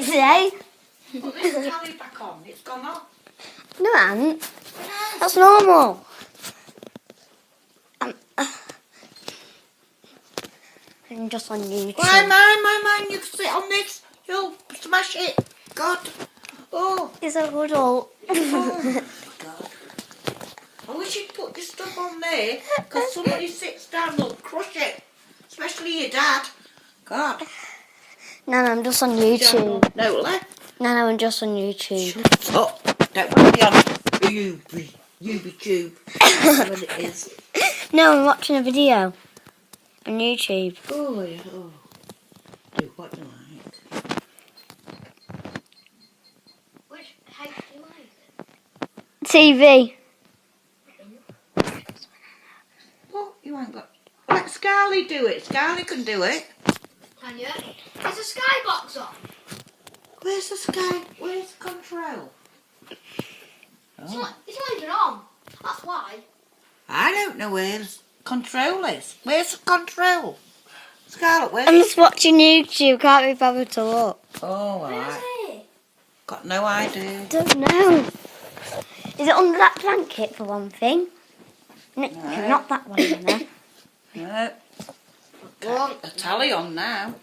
it say? Put this tally back on. It's gone off. No, it hasn't. That's normal. I'm just on YouTube. Why, mine, you can sit on this. You'll smash it. God. Oh. It's a good old. Oh, God. I wish you'd put this stuff on there, because somebody sits down, they'll crush it. Especially your dad. God. Nanna, I'm just on YouTube. No, left. Nanna, I'm just on YouTube. Shut up. Don't want to be on YouTube. That's what it is. No, I'm watching a video on YouTube. Oh, yeah. Oh. Do what you like. Which house do you like? TV. What? You ain't got... Let Scarly do it. Scarly can do it. Can you? Is the skybox on? Where's the sky? Where's the control? It's Oh. not even on. That's why. I don't know where the control is. Where's the control? Scarlett, where's I'm just watching YouTube. Can't be bothered to look. Oh, Where is alright. it? Got no idea. Don't know. Is it under that blanket for one thing? No. Not that one, Nanna. No. Got a tally on now.